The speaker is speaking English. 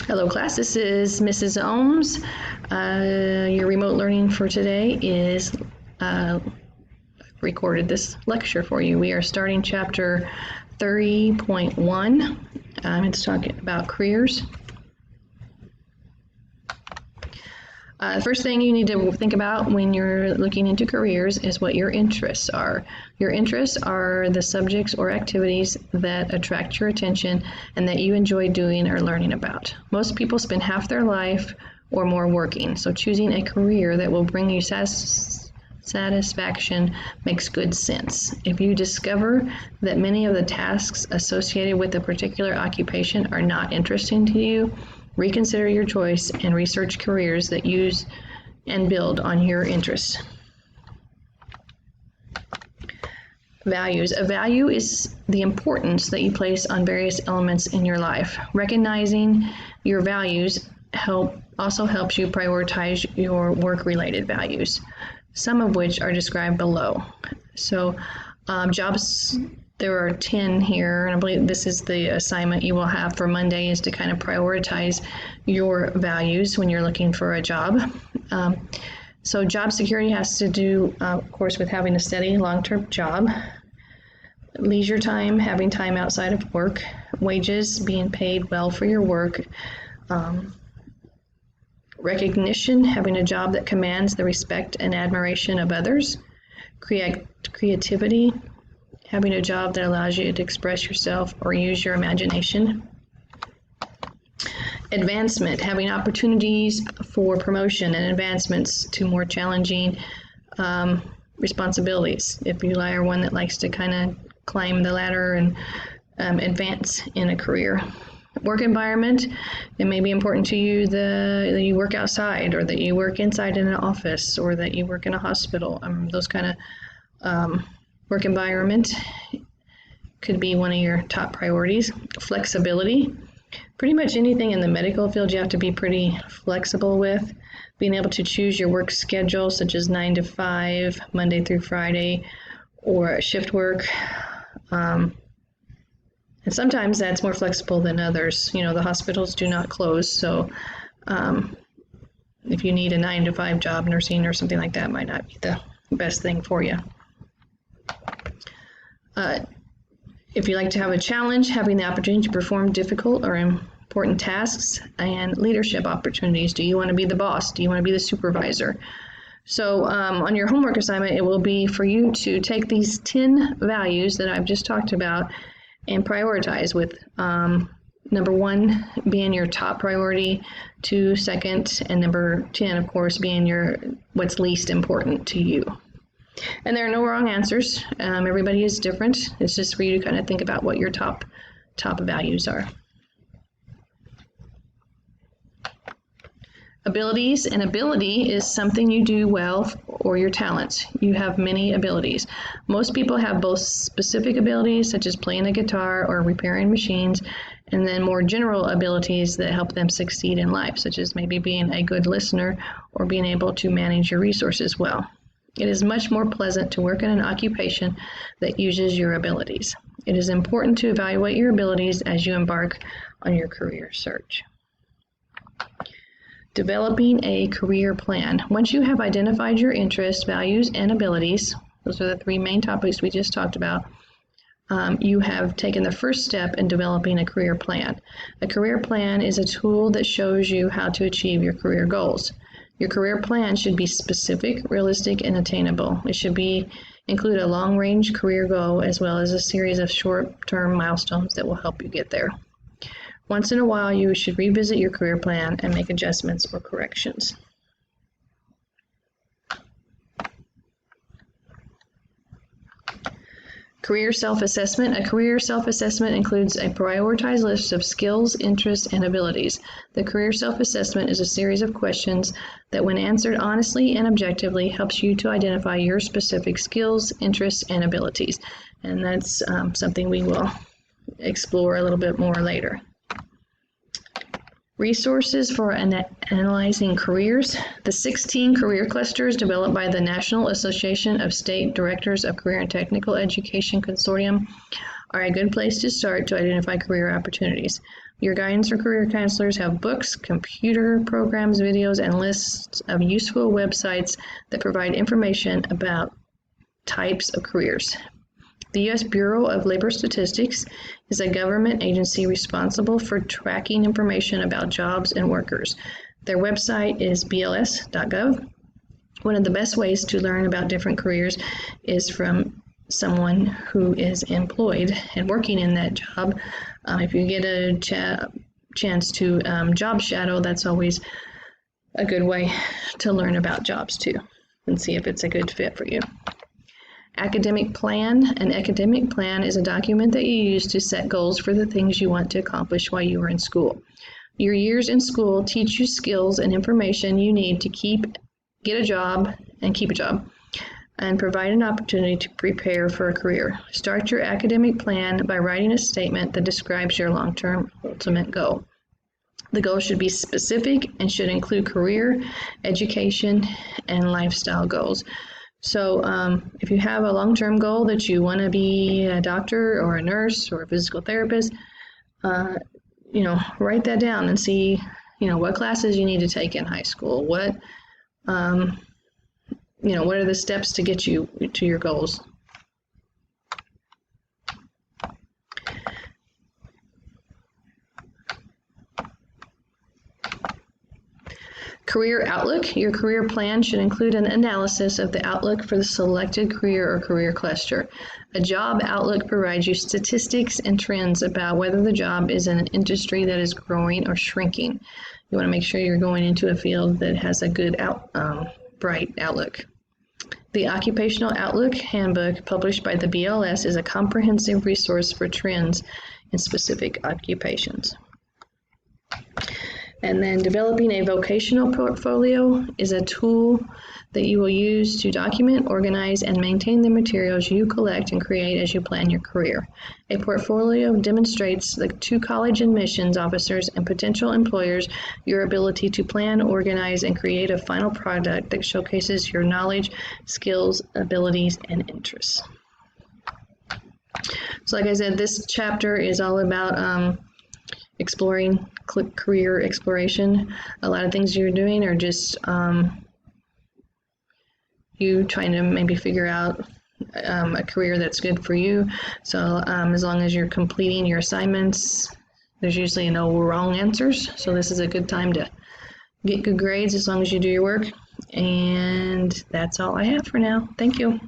Hello class, this is Mrs. Ohms. Your remote learning for today is recorded this lecture for you. We are starting chapter 30.1. It's talking about careers. The first thing you need to think about when you're looking into careers is what your interests are. Your interests are the subjects or activities that attract your attention and that you enjoy doing or learning about. Most people spend half their life or more working, so choosing a career that will bring you satisfaction makes good sense. If you discover that many of the tasks associated with a particular occupation are not interesting to you, reconsider your choice and research careers that use and build on your interests. Values. A value is the importance that you place on various elements in your life. Recognizing your values also helps you prioritize your work-related values, some of which are described below. So jobs, there are 10 here, and I believe this is the assignment you will have for Monday, is to kind of prioritize your values when you're looking for a job. So job security has to do, of course, with having a steady long-term job. Leisure time, having time outside of work. Wages, being paid well for your work. Recognition, having a job that commands the respect and admiration of others. Creativity, having a job that allows you to express yourself or use your imagination. Advancement, having opportunities for promotion and advancements to more challenging responsibilities. If you are one that likes to kind of climb the ladder and advance in a career. Work environment, it may be important to you that you work outside, or that you work inside in an office, or that you work in a hospital. Those kind of work environment could be one of your top priorities. Flexibility. Pretty much anything in the medical field you have to be pretty flexible with. Being able to choose your work schedule, such as 9 to 5, Monday through Friday, or shift work. And sometimes that's more flexible than others. You know, the hospitals do not close, so if you need a 9 to 5 job, nursing or something like that might not be the best thing for you. If you like to have a challenge, having the opportunity to perform difficult or important tasks, and leadership opportunities. Do you want to be the boss? Do you want to be the supervisor? So on your homework assignment, it will be for you to take these 10 values that I've just talked about and prioritize, with number 1 being your top priority, 2 second, and number 10, of course, being what's least important to you. And there are no wrong answers. Everybody is different. It's just for you to kind of think about what your top values are. Abilities. An ability is something you do well, or your talents. You have many abilities. Most people have both specific abilities, such as playing the guitar or repairing machines, and then more general abilities that help them succeed in life, such as maybe being a good listener or being able to manage your resources well. It is much more pleasant to work in an occupation that uses your abilities. It is important to evaluate your abilities as you embark on your career search. Developing a career plan. Once you have identified your interests, values, and abilities, those are the 3 main topics we just talked about, you have taken the first step in developing a career plan. A career plan is a tool that shows you how to achieve your career goals. Your career plan should be specific, realistic, and attainable. It should include a long-range career goal as well as a series of short-term milestones that will help you get there. Once in a while, you should revisit your career plan and make adjustments or corrections. Career self-assessment. A career self-assessment includes a prioritized list of skills, interests, and abilities. The career self-assessment is a series of questions that, when answered honestly and objectively, helps you to identify your specific skills, interests, and abilities. And that's something we will explore a little bit more later. Resources for analyzing careers. The 16 career clusters developed by the National Association of State Directors of Career and Technical Education Consortium are a good place to start to identify career opportunities. Your guidance or career counselors have books, computer programs, videos, and lists of useful websites that provide information about types of careers. The U.S. Bureau of Labor Statistics is a government agency responsible for tracking information about jobs and workers. Their website is bls.gov. One of the best ways to learn about different careers is from someone who is employed and working in that job. If you get a chance to job shadow, that's always a good way to learn about jobs too and see if it's a good fit for you. Academic plan. An academic plan is a document that you use to set goals for the things you want to accomplish while you are in school. Your years in school teach you skills and information you need to get a job and keep a job, and provide an opportunity to prepare for a career. Start your academic plan by writing a statement that describes your long-term ultimate goal. The goal should be specific and should include career, education, and lifestyle goals. So if you have a long-term goal that you want to be a doctor or a nurse or a physical therapist, write that down and see, what classes you need to take in high school. What are the steps to get you to your goals? Career outlook. Your career plan should include an analysis of the outlook for the selected career or career cluster. A job outlook provides you statistics and trends about whether the job is in an industry that is growing or shrinking. You want to make sure you're going into a field that has a good bright outlook. The Occupational Outlook Handbook, published by the BLS, is a comprehensive resource for trends in specific occupations. And then developing a vocational portfolio is a tool that you will use to document, organize, and maintain the materials you collect and create as you plan your career. A portfolio demonstrates to college admissions officers and potential employers your ability to plan, organize, and create a final product that showcases your knowledge, skills, abilities, and interests. So like I said, this chapter is all about exploring career exploration. A lot of things you're doing are just you trying to maybe figure out a career that's good for you. So as long as you're completing your assignments, there's usually no wrong answers. So this is a good time to get good grades as long as you do your work. And that's all I have for now. Thank you.